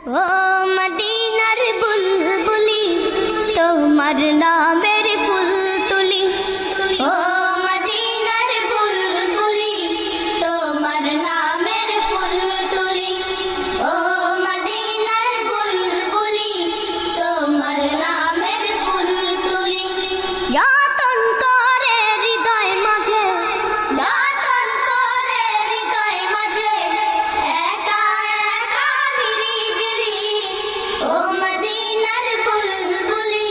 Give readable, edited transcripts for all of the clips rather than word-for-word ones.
ও মদিনার বুলবুলি তোমার নামের ফুল তুলি, ও মদিনার বুলবুলি তোমার নামের ফুল তুলি, ও মদিনার বুলবুলি তোমার নামের ফুল তুলি। যতন করে হৃদয় মাঝে, যতন করে হৃদয় মাঝে, একা একা নিরিবিলি, ও মদিনার বুলবুলি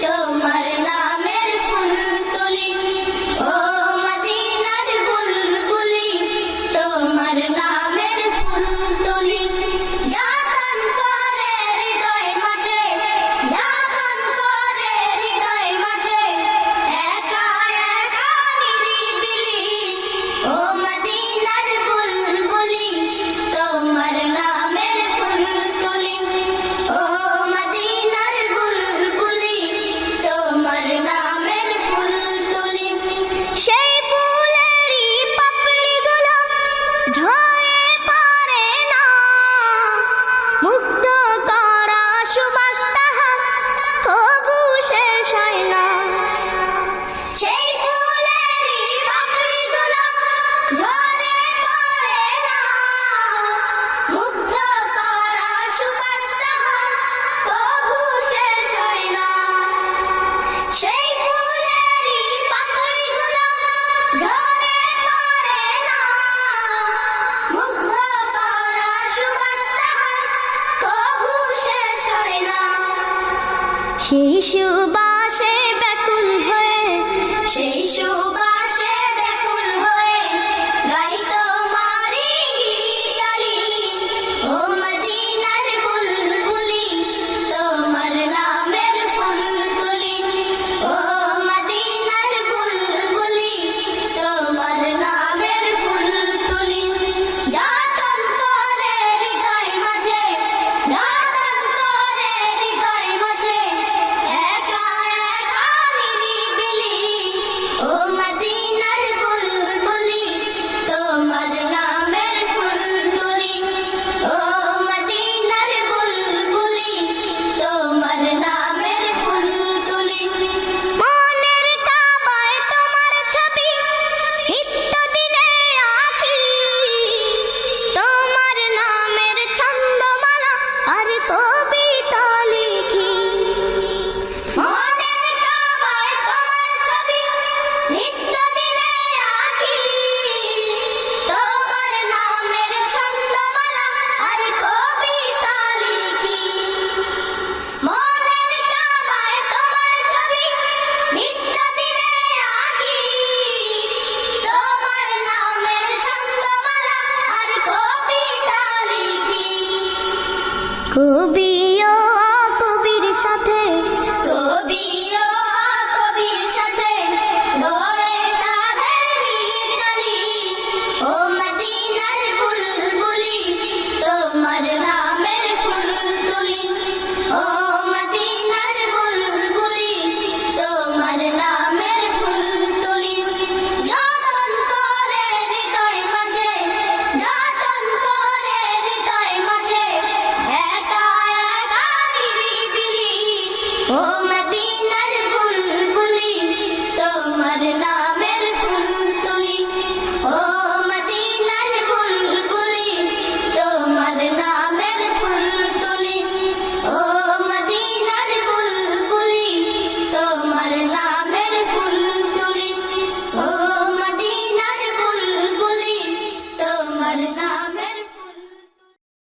তোমার নামের ফুল তুলি, ও মদিনার বুলবুলি তোমার নামের ফুল তুলি। যতন করে হৃদয় মাঝে, যতন করে হৃদয় মাঝে, একা একা নিরিবিলি, ও মদিনার বুলবুলি তোমার নামের ফুল তুলি, ও মদিনার বুলবুলি তোমার নামের ফুল তুলি। সেই ফুলেরই পাপড়িগুলো ঝরে পড়ে না, মুগ্ধ করা সুবাস তাহার তবু শেষ হয় না। সেই ফুলেরই পাপড়িগুলো ঝরে পড়ে না, মুগ্ধ করা সুবাস তাহার তবু শেষ হয় না। সেই ফুলেরই পাপড়িগুলো ঝরে পড়ে না, মুগ্ধ করা সুবাস তাহার তবু শেষ হয় না। সেই সুবাসে ব্যাকুল হয়ে, সেই সুবাসে ব্যাকুল হয়ে গাই তোমারি গীতালি, ও মদিনার বুলবুলি তোমার নামের ফুল তুলি, ও মদিনার বুলবুলি তোমার নামের ফুল তুলি। যতন করে হৃদয় মাঝে, যতন করে হৃদয় মাঝে, একা একা নিরিবিলি, ও মদিনার বুলবুলি তোমার নামের ফুল তুলি, ও মদিনার বুলবুলি তোমার নামের ফুল তুলি। মনের কাবায় তোমার ছবি নিত্য দিনে আঁকি, তোমার নামের ছন্দমালা আর কবিতা লিখি। মনের কাবায় তোমার ছবি নিত্য দিনে আঁকি, তোমার নামের ছন্দমালা আর কবিতা লিখি। মনের কাবায় তোমার ছবি নিত্য দিনে আঁকি, তোমার নামের ছন্দমালা আর কবিতা লিখি। কবি